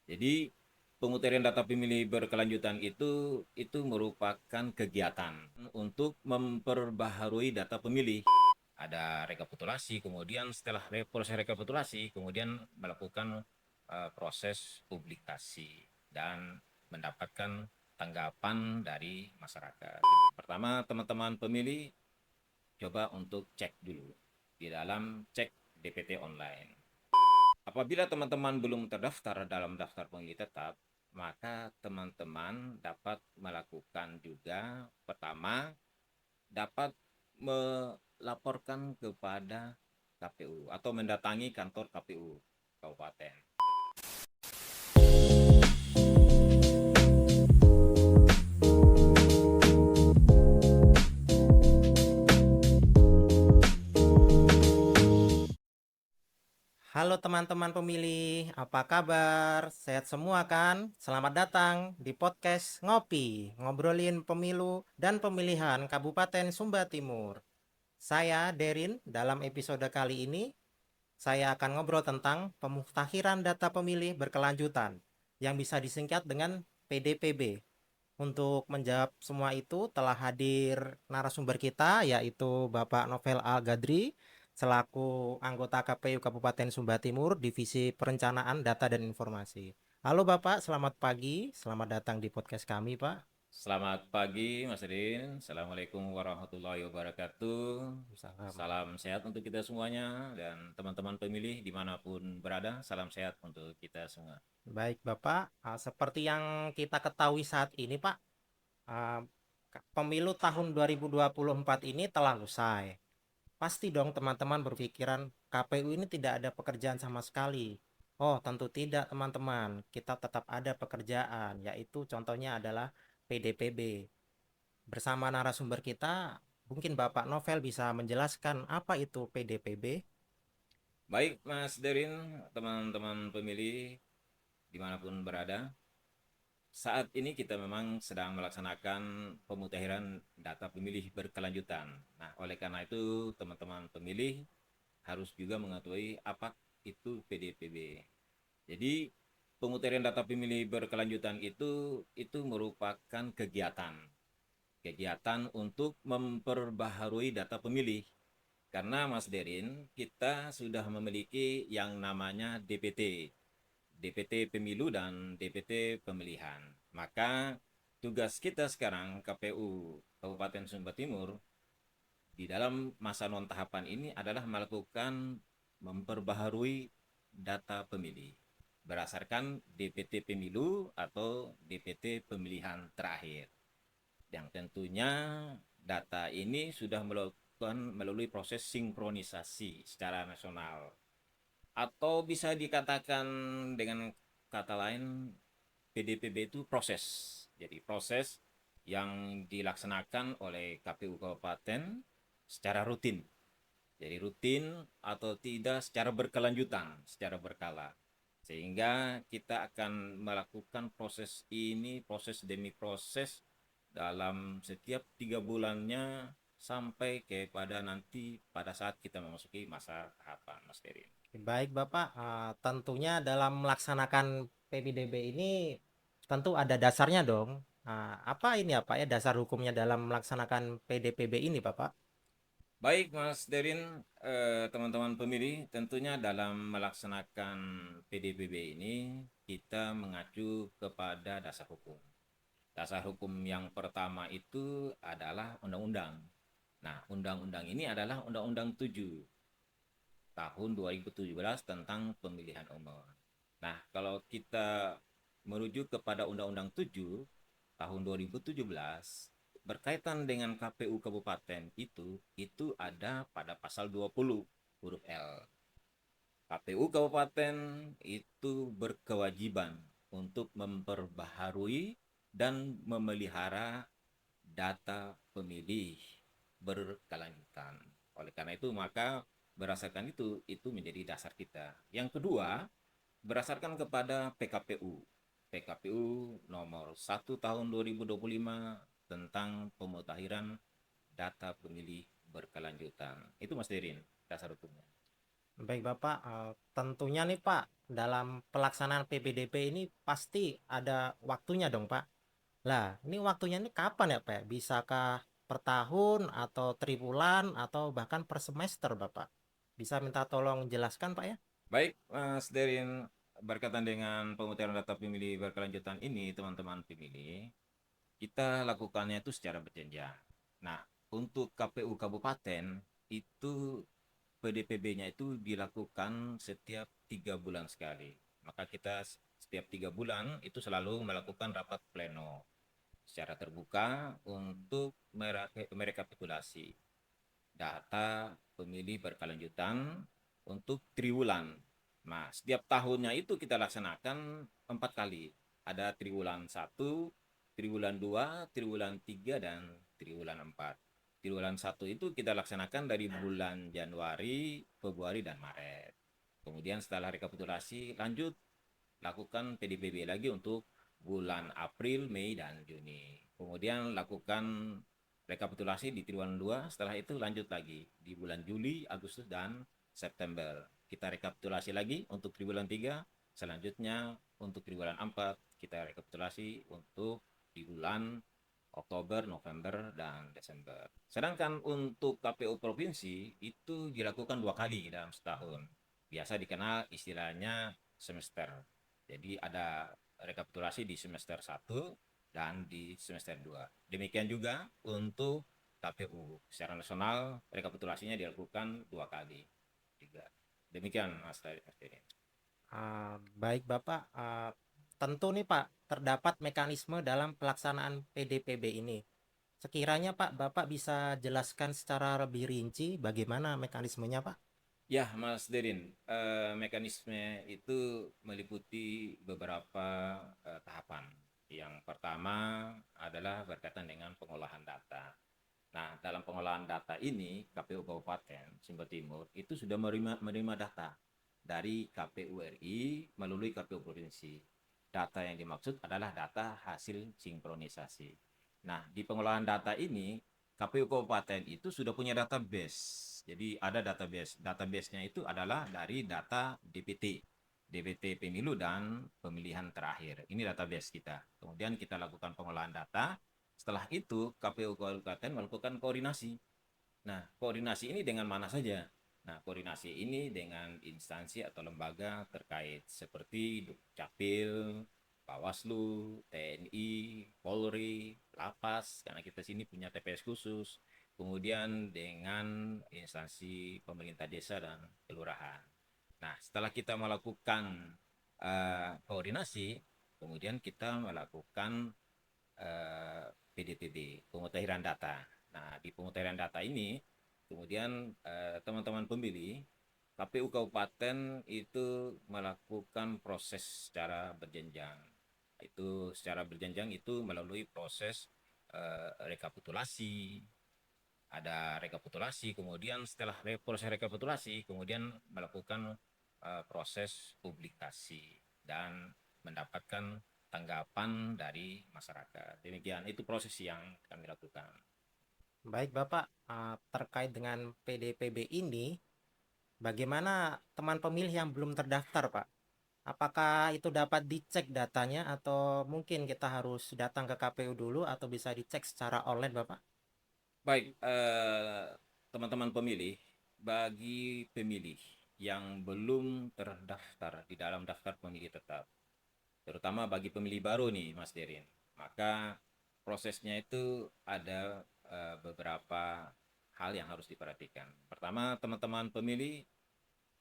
Jadi pemutahiran data pemilih berkelanjutan itu merupakan kegiatan untuk memperbaharui data pemilih. Ada rekapitulasi, kemudian setelah proses rekapitulasi, kemudian melakukan proses publikasi dan mendapatkan tanggapan dari masyarakat. Pertama, teman-teman pemilih coba untuk cek dulu di dalam cek DPT online. Apabila teman-teman belum terdaftar dalam daftar pemilih tetap, maka teman-teman dapat melakukan juga pertama dapat melaporkan kepada KPU atau mendatangi kantor KPU kabupaten. Halo teman-teman pemilih, apa kabar? Sehat semua kan? Selamat datang di podcast Ngopi, ngobrolin pemilu dan pemilihan Kabupaten Sumba Timur. Saya Derin, dalam episode kali ini saya akan ngobrol tentang pemutakhiran data pemilih berkelanjutan yang bisa disingkat dengan PDPB. Untuk menjawab semua itu telah hadir narasumber kita yaitu Bapak Novel Al-Gadri selaku anggota KPU Kabupaten Sumba Timur Divisi Perencanaan Data dan Informasi. Halo Bapak, selamat pagi. Selamat datang di podcast kami, Pak. Selamat pagi Mas Rin, Assalamualaikum warahmatullahi wabarakatuh. Salam. Salam sehat untuk kita semuanya dan teman-teman pemilih dimanapun berada, salam sehat untuk kita semua. Baik Bapak, seperti yang kita ketahui saat ini Pak, ah, pemilu tahun 2024 ini telah usai. Pasti dong teman-teman berpikiran KPU ini tidak ada pekerjaan sama sekali. Oh, tentu tidak teman-teman. Kita tetap ada pekerjaan, yaitu contohnya adalah PDPB. Bersama narasumber kita, mungkin Bapak Novel bisa menjelaskan apa itu PDPB. Baik Mas Derin, teman-teman pemilih dimanapun berada, saat ini kita memang sedang melaksanakan pemutakhiran data pemilih berkelanjutan. Nah, oleh karena itu teman-teman pemilih harus juga mengetahui apa itu PDPB. Jadi pemutakhiran data pemilih berkelanjutan itu merupakan kegiatan untuk memperbaharui data pemilih. Karena Mas Derin, kita sudah memiliki yang namanya DPT pemilu dan DPT pemilihan. Maka tugas kita sekarang KPU Kabupaten Sumba Timur di dalam masa non tahapan ini adalah melakukan memperbaharui data pemilih berdasarkan DPT pemilu atau DPT pemilihan terakhir. Yang tentunya data ini sudah melakukan melalui proses sinkronisasi secara nasional atau bisa dikatakan dengan kata lain PDPB itu proses. Jadi proses yang dilaksanakan oleh KPU Kabupaten secara rutin. Jadi rutin atau tidak secara berkelanjutan, secara berkala. Sehingga kita akan melakukan proses ini, proses demi proses dalam setiap 3 bulannya sampai kepada nanti pada saat kita memasuki masa tahapan, Mas Derin. Baik Bapak, tentunya dalam melaksanakan PDPB ini tentu ada dasarnya dong. Apa ini apa ya dasar hukumnya dalam melaksanakan PDPB ini Bapak? Baik Mas Derin, teman-teman pemilih, tentunya dalam melaksanakan PDPB ini kita mengacu kepada dasar hukum. Dasar hukum yang pertama itu adalah undang-undang. Nah, undang-undang ini adalah Undang-Undang 7 tahun 2017 tentang pemilihan umum. Nah, kalau kita merujuk kepada Undang-Undang 7 tahun 2017 berkaitan dengan KPU Kabupaten itu ada pada pasal 20 huruf L. KPU Kabupaten itu berkewajiban untuk memperbaharui dan memelihara data pemilih berkelanjutan. Oleh karena itu maka berdasarkan itu menjadi dasar kita. Yang kedua, berdasarkan kepada PKPU nomor 1 tahun 2025 tentang pemutakhiran data pemilih berkelanjutan. Itu Mas Derin, dasar hukumnya. Baik Bapak, tentunya nih Pak, dalam pelaksanaan PPDB ini pasti ada waktunya dong Pak. Lah, ini waktunya ini kapan ya Pak? Bisakah per tahun atau triwulan atau bahkan per semester Bapak? Bisa minta tolong jelaskan Pak ya? Baik, Mas Derin, berkaitan dengan pemutahiran data pemilih berkelanjutan ini, teman-teman pemilih, kita lakukannya itu secara berjenjang. Nah, untuk KPU Kabupaten itu PDPB-nya itu dilakukan setiap 3 bulan sekali. Maka kita setiap 3 bulan itu selalu melakukan rapat pleno secara terbuka untuk merekapitulasi data pemilih berkelanjutan untuk triwulan. Nah, setiap tahunnya itu kita laksanakan 4 kali. Ada triwulan 1, triwulan 2, triwulan 3, dan triwulan 4. Triwulan 1 itu kita laksanakan dari bulan Januari, Februari, dan Maret. Kemudian setelah rekapitulasi, lanjut lakukan PDBB lagi untuk bulan April, Mei, dan Juni. Kemudian lakukan rekapitulasi di triwulan 2, setelah itu lanjut lagi di bulan Juli, Agustus, dan September. Kita rekapitulasi lagi untuk triwulan 3, selanjutnya untuk triwulan 4 kita rekapitulasi untuk di bulan Oktober, November, dan Desember. Sedangkan untuk KPU Provinsi itu dilakukan 2 kali dalam setahun. Biasa dikenal istilahnya semester. Jadi ada rekapitulasi di semester 1 dan di semester 2. Demikian juga untuk KPU. Secara nasional rekapitulasinya dilakukan 2 kali. Tiga. Demikian Mas Teri. Baik Bapak, tentu nih Pak, terdapat mekanisme dalam pelaksanaan PDPB ini. Sekiranya Pak, Bapak bisa jelaskan secara lebih rinci bagaimana mekanismenya Pak? Ya, Mas Derin, mekanisme itu meliputi beberapa tahapan. Yang pertama adalah berkaitan dengan pengolahan data. Nah, dalam pengolahan data ini, KPU Kabupaten Sumber Timur itu sudah menerima data dari KPU RI melalui KPU Provinsi. Data yang dimaksud adalah data hasil sinkronisasi. Nah, di pengolahan data ini, KPU Kabupaten itu sudah punya database. Jadi ada database. Database-nya itu adalah dari data DPT pemilu dan pemilihan terakhir. Ini database kita. Kemudian kita lakukan pengolahan data. Setelah itu KPU Kabupaten melakukan koordinasi. Nah, koordinasi ini dengan mana saja? Nah, koordinasi ini dengan instansi atau lembaga terkait seperti Dukcapil, Bawaslu, TNI, Polri, Lapas, karena kita sini punya TPS khusus, kemudian dengan instansi pemerintah desa dan kelurahan. Nah, setelah kita melakukan koordinasi, kemudian kita melakukan PDPB, pemutahiran data. Nah, di pemutahiran data ini, kemudian teman-teman pemilih, KPU Kabupaten itu melakukan proses secara berjenjang. Itu secara berjenjang itu melalui proses rekapitulasi, ada rekapitulasi, kemudian setelah proses rekapitulasi, kemudian melakukan proses publikasi dan mendapatkan tanggapan dari masyarakat. Demikian itu proses yang kami lakukan. Baik Bapak, terkait dengan PDPB ini, bagaimana teman pemilih yang belum terdaftar Pak? Apakah itu dapat dicek datanya atau mungkin kita harus datang ke KPU dulu atau bisa dicek secara online Bapak? Baik, teman-teman pemilih, bagi pemilih yang belum terdaftar di dalam daftar pemilih tetap, terutama bagi pemilih baru nih Mas Derin, maka prosesnya itu ada beberapa hal yang harus diperhatikan. Pertama, teman-teman pemilih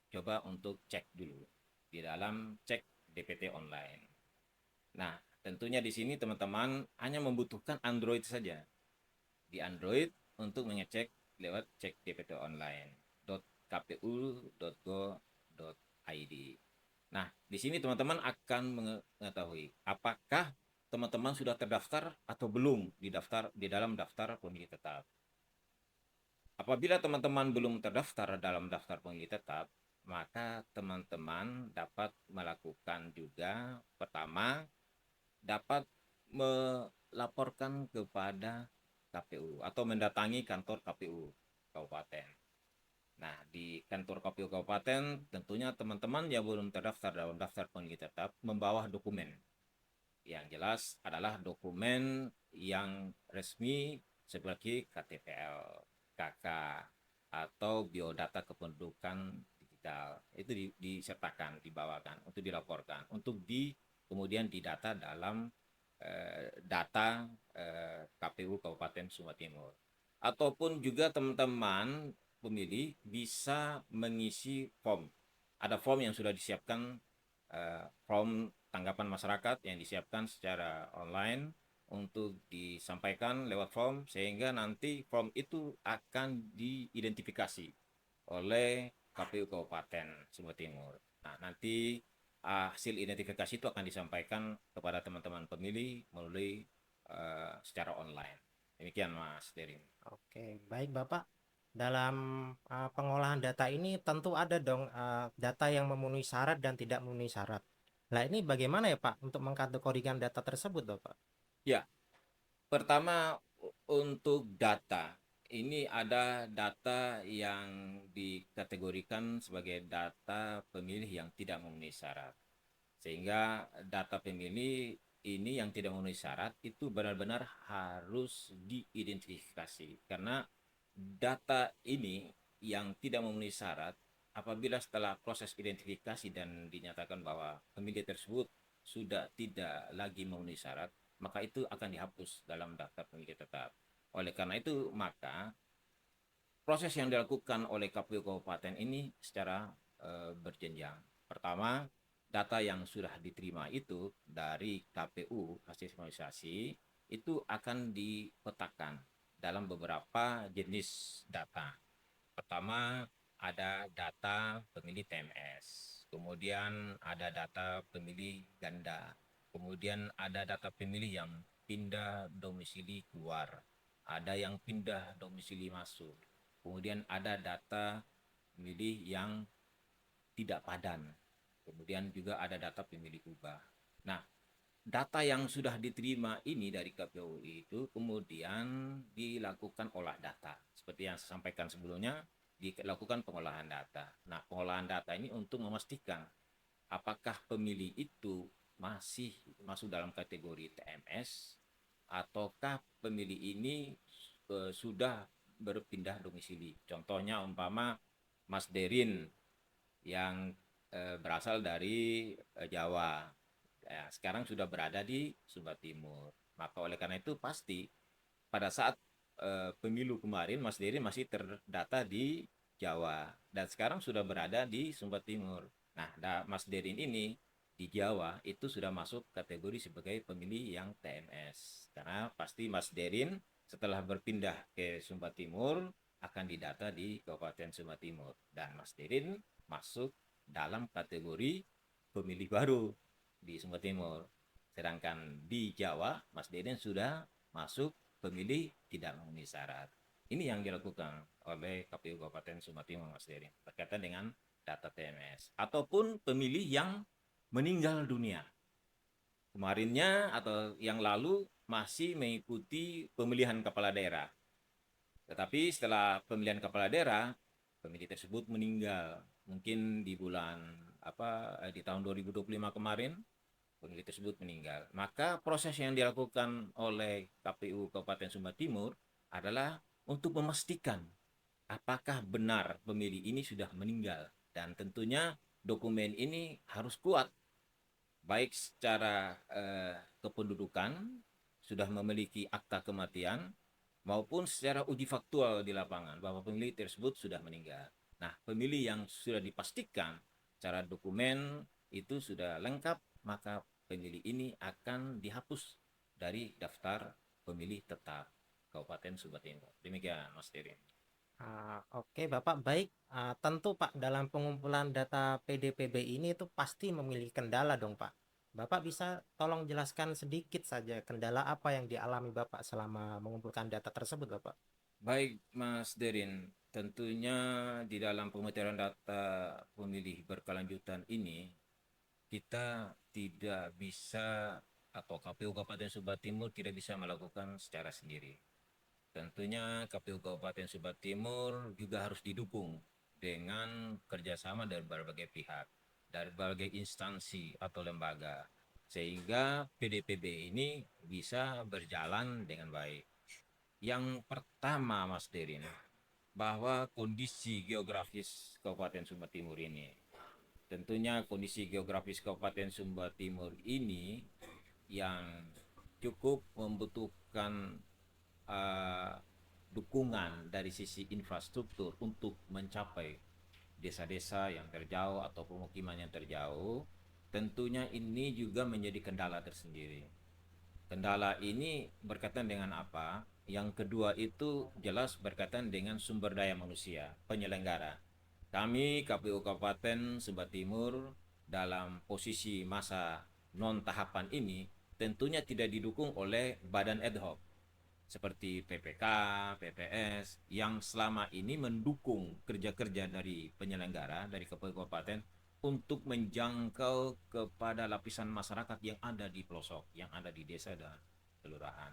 coba untuk cek dulu di dalam cek DPT online. Nah, tentunya di sini teman-teman hanya membutuhkan Android saja. Di Android untuk mengecek lewat cek DPT online .kpu.go.id. Nah, di sini teman-teman akan mengetahui apakah teman-teman sudah terdaftar atau belum di dalam daftar pemilih tetap. Apabila teman-teman belum terdaftar dalam daftar pemilih tetap, maka teman-teman dapat melakukan juga pertama dapat melaporkan kepada KPU atau mendatangi kantor KPU Kabupaten. Nah, di kantor KPU Kabupaten tentunya teman-teman yang belum terdaftar dalam daftar pemilih tetap membawa dokumen. Yang jelas adalah dokumen yang resmi seperti KTPL, KK, atau biodata kependudukan digital. Itu disertakan, dibawakan untuk dilaporkan, untuk kemudian didata dalam data KPU Kabupaten Sumba Timur. Ataupun juga teman-teman pemilih bisa mengisi form. Ada form yang sudah disiapkan, form tanggapan masyarakat yang disiapkan secara online untuk disampaikan lewat form, sehingga nanti form itu akan diidentifikasi oleh KPU Kabupaten Sumba Timur. Nah, nanti hasil identifikasi itu akan disampaikan kepada teman-teman pemilih melalui secara online. Demikian Mas Derin. Oke, baik Bapak. Dalam pengolahan data ini tentu ada dong data yang memenuhi syarat dan tidak memenuhi syarat. Nah, ini bagaimana ya Pak untuk mengkategorikan data tersebut, Bapak? Ya, pertama untuk data. Ini ada data yang dikategorikan sebagai data pemilih yang tidak memenuhi syarat. Sehingga data pemilih ini yang tidak memenuhi syarat itu benar-benar harus diidentifikasi. Karena data ini yang tidak memenuhi syarat, apabila setelah proses identifikasi dan dinyatakan bahwa pemilih tersebut sudah tidak lagi memenuhi syarat, maka itu akan dihapus dalam daftar pemilih tetap. Oleh karena itu, maka proses yang dilakukan oleh KPU Kabupaten ini secara berjenjang. Pertama, data yang sudah diterima itu dari KPU hasil simulasi itu akan dipetakan dalam beberapa jenis data. Pertama, ada data pemilih TMS, kemudian ada data pemilih ganda, kemudian ada data pemilih yang pindah domisili keluar, ada yang pindah domisili masuk, kemudian ada data pemilih yang tidak padan, kemudian juga ada data pemilih ubah. Nah, data yang sudah diterima ini dari KPU itu kemudian dilakukan olah data. Seperti yang saya sampaikan sebelumnya, dilakukan pengolahan data. Nah, pengolahan data ini untuk memastikan apakah pemilih itu masih masuk dalam kategori TMS ataukah pemilih ini sudah berpindah domisili. Contohnya umpama Mas Derin yang berasal dari Jawa, ya, sekarang sudah berada di Sumba Timur. Maka oleh karena itu pasti pada saat pemilu kemarin Mas Derin masih terdata di Jawa dan sekarang sudah berada di Sumba Timur. Nah, Mas Derin ini di Jawa itu sudah masuk kategori sebagai pemilih yang TMS. Karena pasti Mas Derin setelah berpindah ke Sumba Timur akan didata di Kabupaten Sumba Timur dan Mas Derin masuk dalam kategori pemilih baru di Sumba Timur. Sedangkan di Jawa, Mas Deden sudah masuk pemilih tidak memenuhi syarat. Ini yang dilakukan oleh KPU Kabupaten Sumba Timur, Mas Deden, berkaitan dengan data TMS. Ataupun pemilih yang meninggal dunia. Kemarinnya atau yang lalu masih mengikuti pemilihan kepala daerah. Tetapi setelah pemilihan kepala daerah, pemilih tersebut meninggal. Mungkin di di tahun 2025 kemarin, pemilih tersebut meninggal. Maka proses yang dilakukan oleh KPU Kabupaten Sumba Timur adalah untuk memastikan apakah benar pemilih ini sudah meninggal. Dan tentunya dokumen ini harus kuat, baik secara kependudukan, sudah memiliki akta kematian, maupun secara uji faktual di lapangan bahwa pemilih tersebut sudah meninggal. Nah, pemilih yang sudah dipastikan secara dokumen itu sudah lengkap, maka pemilih ini akan dihapus dari daftar pemilih tetap Kabupaten Sumba Timur. Demikian, Mas Dirin. Oke Bapak, baik. Tentu Pak, dalam pengumpulan data PDPB ini itu pasti memiliki kendala dong Pak. Bapak bisa tolong jelaskan sedikit saja kendala apa yang dialami Bapak selama mengumpulkan data tersebut Bapak? Baik, Mas Derin. Tentunya di dalam pemecahan data pemilih berkelanjutan ini, kita tidak bisa atau KPU Kabupaten Sumba Timur tidak bisa melakukan secara sendiri. Tentunya KPU Kabupaten Sumba Timur juga harus didukung dengan kerjasama dari berbagai pihak, dari berbagai instansi atau lembaga, sehingga PDPB ini bisa berjalan dengan baik. Yang pertama, Mas Derin, bahwa kondisi geografis Kabupaten Sumba Timur ini, tentunya kondisi geografis Kabupaten Sumba Timur ini yang cukup membutuhkan uh, dukungan dari sisi infrastruktur untuk mencapai desa-desa yang terjauh atau pemukiman yang terjauh, tentunya ini juga menjadi kendala tersendiri. Kendala ini berkaitan dengan apa? Yang kedua itu jelas berkaitan dengan sumber daya manusia, penyelenggara. Kami KPU Kabupaten Sumba Timur dalam posisi masa non tahapan ini tentunya tidak didukung oleh badan ad hoc seperti PPK, PPS yang selama ini mendukung kerja-kerja dari penyelenggara dari kabupaten untuk menjangkau kepada lapisan masyarakat yang ada di pelosok, yang ada di desa dan kelurahan.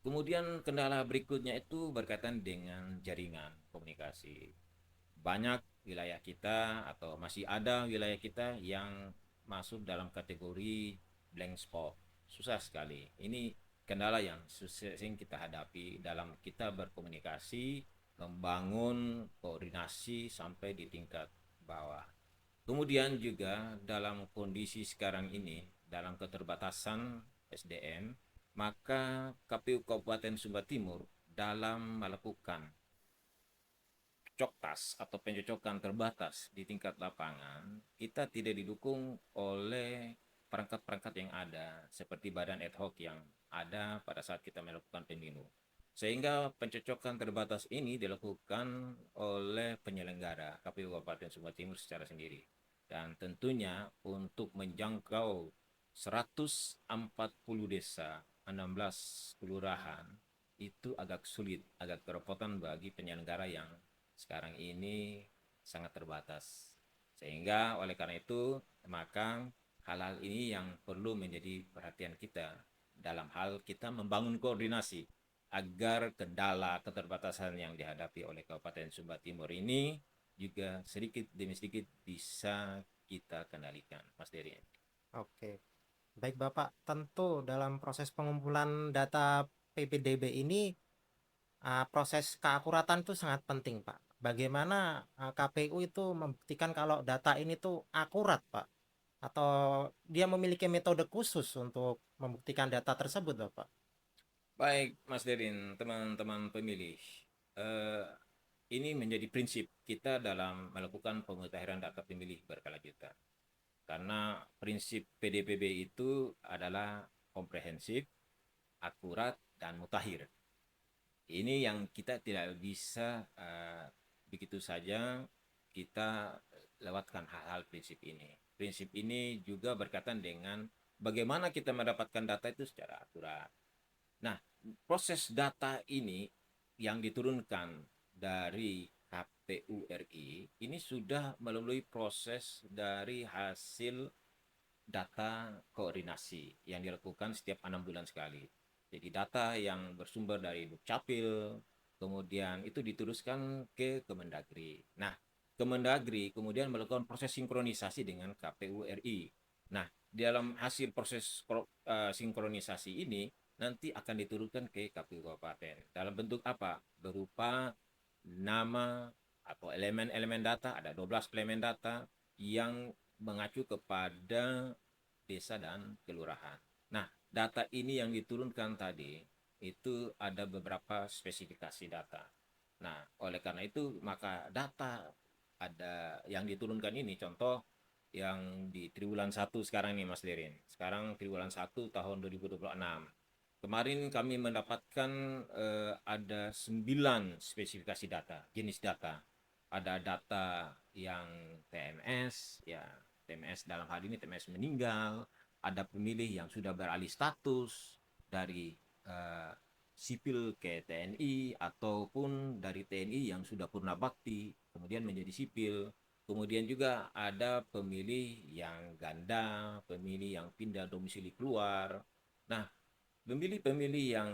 Kemudian kendala berikutnya itu berkaitan dengan jaringan komunikasi. Banyak wilayah kita atau masih ada wilayah kita yang masuk dalam kategori blank spot. Susah sekali. Ini kendala yang sering kita hadapi dalam kita berkomunikasi, membangun koordinasi sampai di tingkat bawah. Kemudian juga dalam kondisi sekarang ini, dalam keterbatasan SDM, maka KPU Kabupaten Sumba Timur dalam melakukan coktas atau pencocokan terbatas di tingkat lapangan, kita tidak didukung oleh perangkat-perangkat yang ada, seperti badan ad hoc yang ada pada saat kita melakukan pemilu. Sehingga pencocokan terbatas ini dilakukan oleh penyelenggara KPU Kabupaten Sumba Timur secara sendiri. Dan tentunya untuk menjangkau 140 desa, 16 kelurahan, itu agak sulit, agak kerepotan bagi penyelenggara yang sekarang ini sangat terbatas. Sehingga oleh karena itu, maka hal-hal ini yang perlu menjadi perhatian kita dalam hal kita membangun koordinasi agar kendala keterbatasan yang dihadapi oleh Kabupaten Sumba Timur ini juga sedikit demi sedikit bisa kita kendalikan, Mas Dery. Oke, baik Bapak. Tentu dalam proses pengumpulan data PPDB ini proses keakuratan itu sangat penting, Pak. Bagaimana KPU itu membuktikan kalau data ini tuh akurat, Pak? Atau dia memiliki metode khusus untuk membuktikan data tersebut, Bapak? Baik, Mas Derin, teman-teman pemilih. Eh, ini menjadi prinsip kita dalam melakukan pemutahiran data pemilih berkelanjutan. Karena prinsip PDPB itu adalah komprehensif, akurat, dan mutakhir. Ini yang kita tidak bisa begitu saja kita lewatkan hal-hal prinsip ini. Prinsip ini juga berkaitan dengan bagaimana kita mendapatkan data itu secara akurat. Nah, proses data ini yang diturunkan dari KPU RI ini sudah melalui proses dari hasil data koordinasi yang dilakukan setiap 6 bulan sekali. Jadi data yang bersumber dari Dukcapil, kemudian itu diteruskan ke Kemendagri. Nah, Kemendagri kemudian melakukan proses sinkronisasi dengan KPU RI. Nah, dalam hasil proses sinkronisasi ini nanti akan diturunkan ke KPU Kabupaten. Dalam bentuk apa? Berupa nama atau elemen-elemen data, ada 12 elemen data yang mengacu kepada desa dan kelurahan. Nah, data ini yang diturunkan tadi itu ada beberapa spesifikasi data. Nah, oleh karena itu maka data ada yang diturunkan ini contoh yang di triwulan 1 sekarang nih Mas Derin. Sekarang triwulan 1 tahun 2026. Kemarin kami mendapatkan ada 9 spesifikasi data, jenis data. Ada data yang TMS, ya TMS dalam hal ini TMS meninggal, ada pemilih yang sudah beralih status dari uh, sipil ke TNI ataupun dari TNI yang sudah purna bakti kemudian menjadi sipil. Kemudian juga ada pemilih yang ganda, pemilih yang pindah domisili keluar. Nah, pemilih-pemilih yang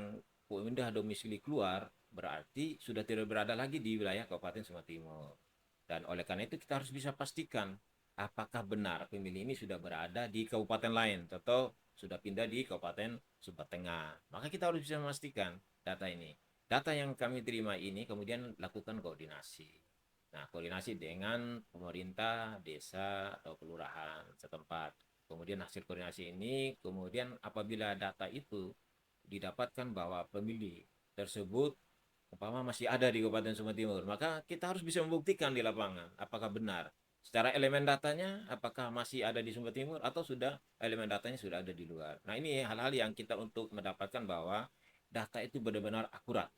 pindah domisili keluar berarti sudah tidak berada lagi di wilayah Kabupaten Sumba Timur. Dan oleh karena itu kita harus bisa pastikan apakah benar pemilih ini sudah berada di kabupaten lain atau sudah pindah di Kabupaten Sumba Tengah. Maka kita harus bisa memastikan data ini. Data yang kami terima ini kemudian lakukan koordinasi. Nah, koordinasi dengan pemerintah desa atau kelurahan setempat. Kemudian hasil koordinasi ini, kemudian apabila data itu didapatkan bahwa pemilih tersebut umpama masih ada di Kabupaten Sumba Timur, maka kita harus bisa membuktikan di lapangan apakah benar. Secara elemen datanya, apakah masih ada di Sumba Timur atau sudah elemen datanya sudah ada di luar. Nah, ini hal-hal yang kita untuk mendapatkan bahwa data itu benar-benar akurat.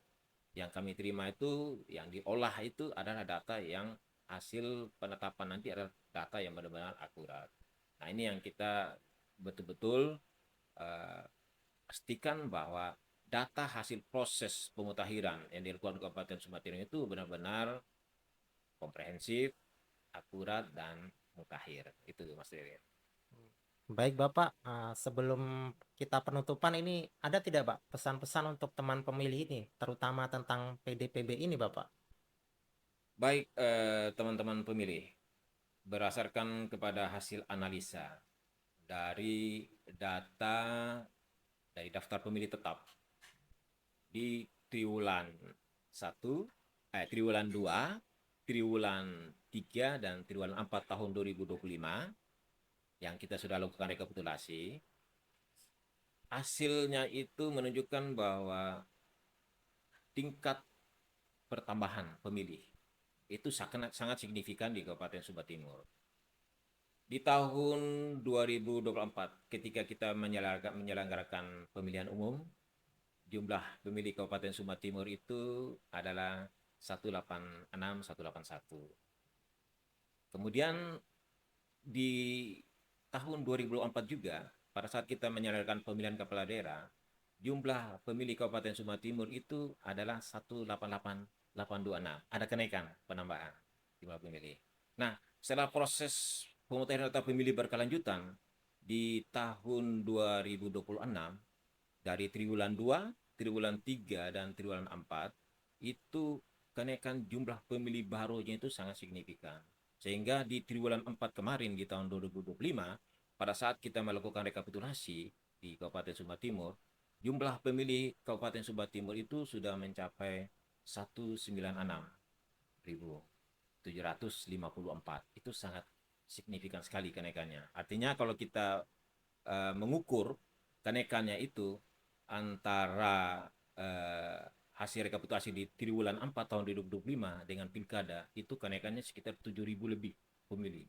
Yang kami terima itu, yang diolah itu adalah data yang hasil penetapan nanti adalah data yang benar-benar akurat. Nah, ini yang kita betul-betul uh, pastikan bahwa data hasil proses pemutakhiran yang dilakukan Kabupaten Sumatera itu benar-benar komprehensif, akurat, dan mutakhir. Itu Mas Dewi. Baik Bapak, sebelum kita penutupan ini ada tidak Pak pesan-pesan untuk teman pemilih ini, terutama tentang PDPB ini Bapak? Baik teman-teman pemilih, berdasarkan kepada hasil analisa dari data dari daftar pemilih tetap di triwulan 1, triwulan 2, triwulan 3, dan triwulan 4 tahun 2025 yang kita sudah lakukan rekapitulasi, hasilnya itu menunjukkan bahwa tingkat pertambahan pemilih itu sangat sangat signifikan di Kabupaten Sumba Timur. Di tahun 2024 ketika kita menyelenggarakan pemilihan umum, jumlah pemilih Kabupaten Sumba Timur itu adalah 186 181. Kemudian di tahun 2024 juga pada saat kita menyelenggarakan pemilihan kepala daerah, jumlah pemilih Kabupaten Sumba Timur itu adalah 188.826. Ada kenaikan penambahan jumlah pemilih. Nah, setelah proses pemutakhiran data pemilih berkelanjutan di tahun 2026 dari triwulan 2, triwulan 3, dan triwulan 4 itu kenaikan jumlah pemilih barunya itu sangat signifikan. Sehingga di triwulan 4 kemarin di tahun 2025 pada saat kita melakukan rekapitulasi di Kabupaten Sumba Timur, jumlah pemilih Kabupaten Sumba Timur itu sudah mencapai 196.754. Itu sangat signifikan sekali kenaikannya. Artinya kalau kita mengukur kenaikannya itu antara eh, hasil rekapitulasi di triwulan 4 tahun 2025 dengan pilkada itu kenaikannya sekitar 7.000 lebih pemilih.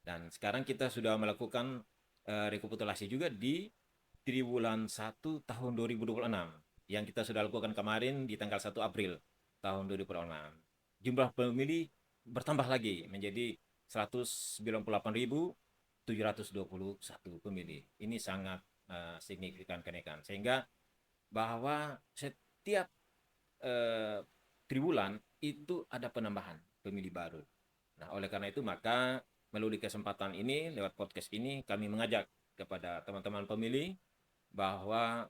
Dan sekarang kita sudah melakukan rekapitulasi juga di triwulan 1 tahun 2026 yang kita sudah lakukan kemarin di tanggal 1 April tahun 2026. Jumlah pemilih bertambah lagi menjadi 198.721 pemilih. Ini sangat signifikan kenaikan. Sehingga bahwa setiap uh, triwulan itu ada penambahan pemilih baru. Nah, oleh karena itu maka melalui kesempatan ini lewat podcast ini kami mengajak kepada teman-teman pemilih bahwa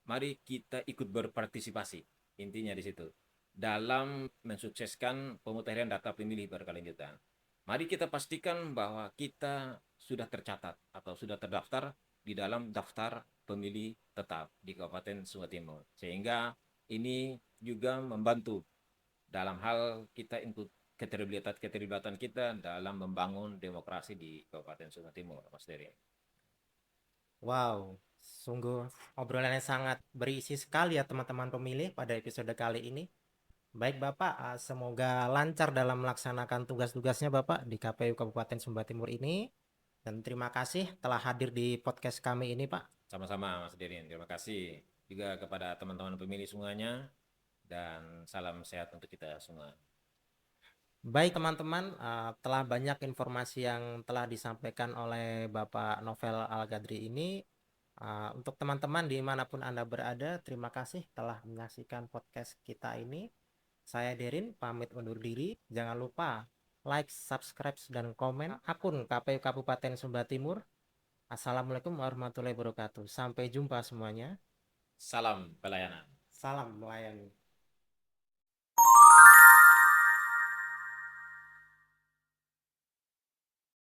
mari kita ikut berpartisipasi. Intinya di situ. Dalam mensukseskan pemutakhiran data pemilih berkelanjutan. Mari kita pastikan bahwa kita sudah tercatat atau sudah terdaftar di dalam daftar pemilih tetap di Kabupaten Sumba Timur. Sehingga ini juga membantu dalam hal kita input keterlibatan kita dalam membangun demokrasi di Kabupaten Sumba Timur, Mas Dery. Wow, sungguh obrolannya sangat berisi sekali ya teman-teman pemilih pada episode kali ini. Baik Bapak, semoga lancar dalam melaksanakan tugas-tugasnya Bapak di KPU Kabupaten Sumba Timur ini. Dan terima kasih telah hadir di podcast kami ini Pak. Sama-sama Mas Dery, terima kasih juga kepada teman-teman pemilih semuanya dan salam sehat untuk kita semua. Baik teman-teman, telah banyak informasi yang telah disampaikan oleh Bapak Novel Al-Gadri ini. Untuk teman-teman dimanapun Anda berada, terima kasih telah menyaksikan podcast kita ini. Saya Derin, pamit undur diri. Jangan lupa like, subscribe, dan komen akun KPU Kabupaten Sumba Timur. Assalamualaikum warahmatullahi wabarakatuh. Sampai jumpa semuanya. Salam pelayanan. Salam melayani.